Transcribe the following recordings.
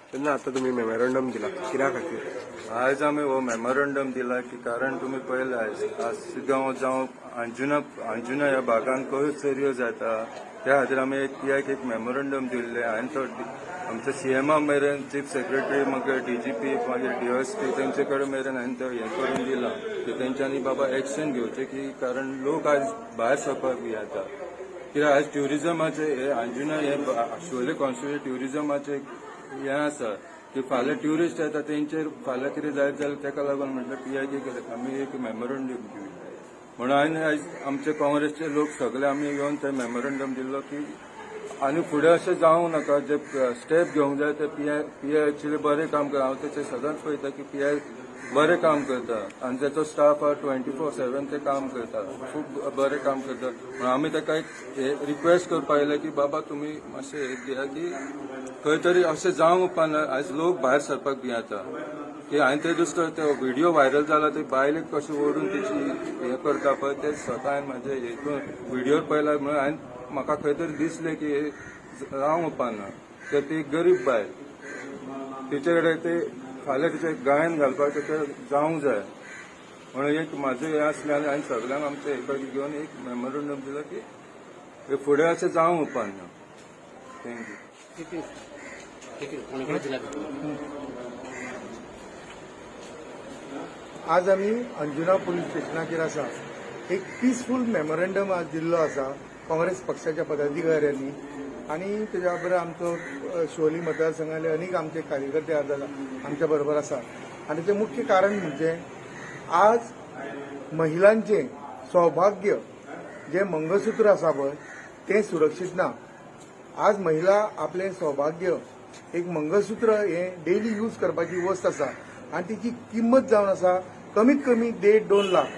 तेन्ना आतां तुमी मेमोरंडम दिला कित्या खातीर? आज आमी हो मेमोरंडम दिला की कारण तुम्ही पळयलें आज सिगांव जावं अंजुना ह्या भागांत कश्यो चरयो जाता त्या खातीर आमी एक मेमोरंडम दिल्ले हांवें तो आमच्या सीएमा मेरेन चीफ सेक्रेटरी मागीर डीजीपी मागीर डीएसपी तेंचे कडेन मेरेन हांवें तो हें करून दिला की तेंच्यांनी बाबा एक्शन घेवचें की कारण लोक आज भायर सरपाक बी येता कित्याक आज ट्युरिजमाचे हे अंजुना हे शिवोले कॉन्स्टिट्युएंसी ट्युरिजमाचे हें आसा की फाल्यां ट्युरिस्ट येता तेंचेर फाल्यां कितें जायत जाल्यार तेका लागून म्हटल्यार पीआयजी आमी एक मेमोरंडम दिवं म्हणून हांवें आयज आमचे काँग्रेसचे लोक सगळे आमी येवन ते मेमोरंडम दिल्लो की आनी फुडें अशें जावंक नाका जे स्टेप घेवंक जाय ते पीआय एक्चुली बरें काम करता हांव तेचे सदांच पळयता की पीआय बरें काम करता आनी तेचो स्टाफ 24/7 ते काम करता खूब बरें काम करता म्हणून आमी ताका एक रिक्वेस्ट करपा आयले की बाबा तुमी मातशें एक दिया की खंय तरी अशें जावंक उपना आयज लोक भायर सरपाक बी येता की हांवें ते दुसरो तो व्हिडिओ व्हायरल जाला ते बायलेक कशें ओडून तेची हें करता पळय ते स्वता हांवें म्हाजे हितून व्हिडिओर पळयला म्हणून हांवें म्हाका खंय तरी दिसलें की हे जावंक उपना तर ती गरीब बायल तिचे कडेन ते फाल्यां तिचे गायन घालपाक तेका जावंक जाय म्हणून एक म्हाजें हें आसलें आनी हांवें सगळ्यांक आमचे हे घेवन एक मेमोरंडम दिलो की हे फुडें अशें जावंक उपना थँक्यू आज आमी अंजुना पुलीस स्टेशनाचेर आसा एक पीसफूल मेमोरंडम आज दिल्लो आसा काँग्रेस पक्षाच्या पदाधिकाऱ्यांनी आणि त्याच्या बरोबर आमचो शिवोली मतदारसंघातले अनेक आमचे कार्यकर्ते आज आमच्या बरोबर आसा आणि ते मुख्य कारण म्हणजे आज महिलांचे सौभाग्य जे मंगळसूत्र आसा पळय ते सुरक्षीत ना आज महिला आपले सौभाग्य एक मंगळसूत्र हे डेली यूज करपाची वस्त आसा आणि तिची किंमत जावन आसा कमीत कमी 1.5-2 लाख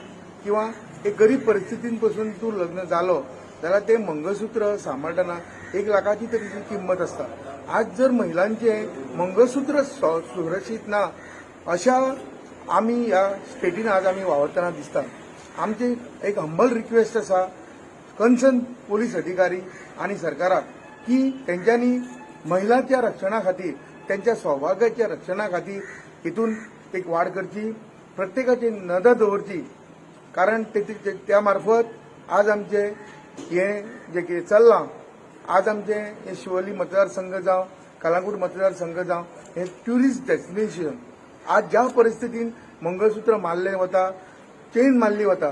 किंवा एक गरीब परिस्थितीन पासून तूं लग्न जालो जाल्यार ते मंगळसूत्र सांबाळटना 1 लाखाची तरी किंमत आसता आज जर महिलांचे मंगळसूत्र सुरक्षीत ना अशा आमी ह्या स्टेटीन आज आमी वावरतना दिसता आमची एक हंबल रिक्वेस्ट आसा कन्सर्न पोलीस अधिकारी आणि सरकाराक की तेंच्यांनी महिलांच्या रक्षणा खातीर त्यांच्या सौभाग्याच्या रक्षणा खातीर हितून एक वाड करची प्रत्येकाची नदर दवरची कारण त्या मार्फत आज आमचे हे जे कितें चल्लां आज आमचे हे शिवोली मतदारसंघ जावं कलंगूट मतदारसंघ जावं हे ट्युरिस्ट डेस्टिनेशन आज ज्या परिस्थितीन मंगळसूत्र मारले वता चेन मारली वता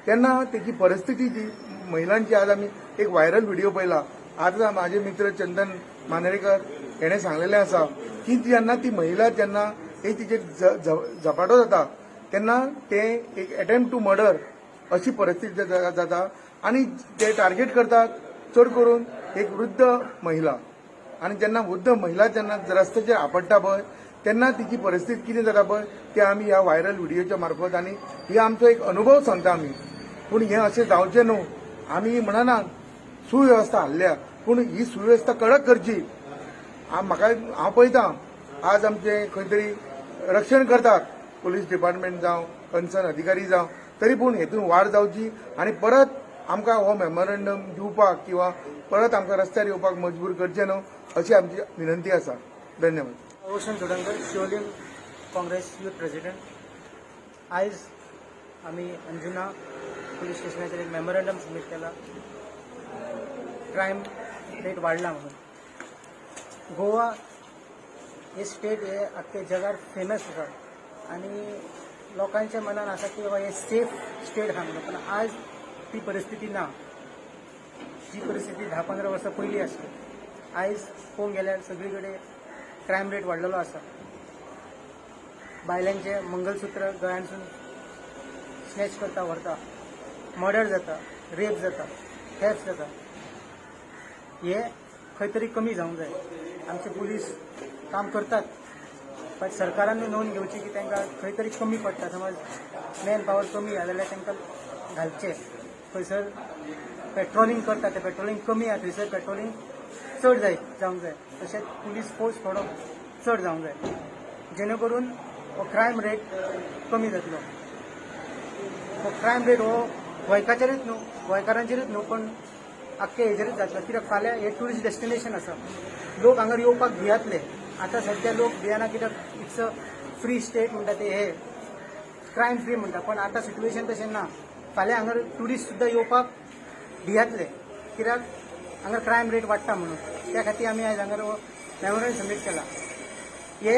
तेन्ना तेची परिस्थिती जी महिलांची आज आमी एक व्हायरल व्हिडिओ पळयला आज माझे मित्र चंदन मानेरेकर हेणें सांगलेलें आसा की जेन्ना ती महिला जेन्ना एक तिचेर झपाटो जाता तेन्ना ते एक अटेम्प्ट टू मर्डर अशी परिस्थिती जाता आणि ते टार्गेट करतात चड करून एक वृद्ध महिला आणि जेन्ना वृद्ध महिला जेन्ना रस्त्याचेर आपडटा पळय तेन्ना तिची परिस्थिती कितें जाता पळय ते आमी ह्या व्हायरल व्हिडिओच्या मार्फत आनी ही आमचो एक अनुभव सांगता आमी पूण हें अशें जावचें न्हू आमी म्हणना सुवेवस्था हाडल्या पूण ही सुवेवस्था कडक करची म्हाका हांव पळयतां आज आमचे खंय तरी रक्षण करतात पुलीस डिपार्टमेंट जावं कन्सर्न अधिकारी जावं तरी पूण हेतून वाड जावची आनी परत आमकां हो मेमोरंडम दिवपाक किंवा परत आमकां रस्त्यार येवपाक मजबूर करचें न्हू अशी आमची विनंती आसा धन्यवाद. रोशन जोडंकर शिवोली काँग्रेस यूथ प्रेसिडेंट आयज आमी अंजुना पुलीस स्टेशनाचेर एक मेमोरंडम सबमीट केला क्रायम रेट वाडला म्हणून गोवा हे स्टेट हे अख्खे जगार फेमस आसा आणि लोकांच्या मनात आसा की बाबा हे सेफ स्टेट आहा म्हणून पण आज ती परिस्थिती ना जी परिस्थिती 10-15 वर्सां पयलीं आसली आयज पळोवंक गेल्यार सगळी कडेन क्रायम रेट वाडलेलो आसा बायलांचे मंगळसूत्र गळ्यांसून स्नॅच करता व्हरता मर्डर जाता रेप जाता थेफ्ट जाता हे खंय तरी कमी जावंक जाय आमचे पुलीस काम करतात पण सरकारान नोंद घेवची की तांकां खंय तरी कमी पडटा समज मॅन पावर कमी आहा जाल्यार तांकां घालचें खंयसर पेट्रोलिंग करता तें पेट्रोलिंग कमी आहा थंयसर पेट्रोलिंग चड जावंक जाय तशेंच पुलीस फोर्स थोडो चड जावंक जाय जेणे करून हो क्रायम रेट कमी जातलो हो क्रायम रेट हो गोंयकाचेरूच न्हू गोंयकारांचेरूच न्हू पण आख्खे हेजेरूच जातलो कित्याक फाल्यां हे ट्युरिस्ट डेस्टिनेशन आसा लोक हांगा येवपाक भियातले आता सध्या लोक भियाना कित्याक इट्स अ फ्री स्टेट म्हणटा ते हे क्रायम फ्री म्हणटा, पण आता सिच्युएशन तशें ना. फाल्यां हांगा ट्युरिस्ट सुद्दां येवपाक भियातले, कित्याक हांगा क्रायम रेट वाडटा म्हणून. त्या खातीर आमी आयज हांगा मेमोरंडम सबमीट केला. हे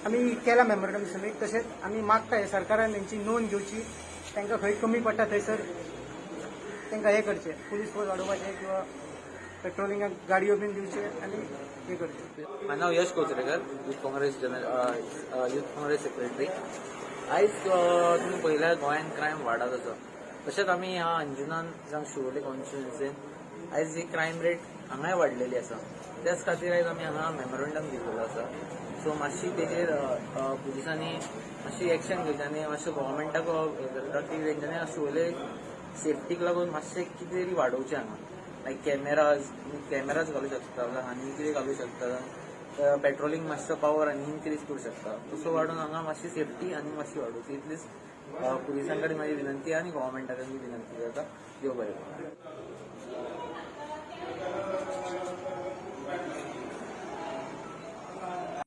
आमी केला मेमोरंडम सबमीट. तशेंच आमी मागता हे सरकारान तेंची नोंद घेवची, तांकां खंय कमी पडटा थंयसर तांकां हे करचें, पुलीस फोर्स वाडोवपाचें किंवा पेट्रोलिंगाक गाडयो बीन दिवचे आनी हे करचें. माझं नाव यश कोचरेकर, युथ काँग्रेस सेक्रेटरी. आयज तुम्ही पळयल्यार गोंयांत क्रायम वाडत आसा. तशेंच आमी ह्या अंजुनान जावं शिवोले कॉन्स्टिट्युएन्सीन आयज ही क्रायम रेट हांगाय वाडलेली आसा. त्याच खातीर आयज आमी हांगा मेमोरंडम दिल्लो आसा. सो मातशी तेजेर पुलिसांनी मातशी एक्शन घेवची आनी मातशें गव्हर्मेंटाक हे करता की तेंच्यांनी शिवोले सेफ्टीक लागून मातशें कितें तरी वाडोवचें हांगा. लायक कॅमेराज घालूं शकता, आनी कितें घालूं शकता, पेट्रोलिंग मातसो पावर आनी इन्क्रीज करूं शकता. तसो वाडून हांगा मातशी सेफ्टी आनी मातशी वाडोवची. इतलीच पुलिसां कडेन म्हाजी विनंती आनी गव्हर्मेंटा कडेन विनंती करता. देव बरें करूं.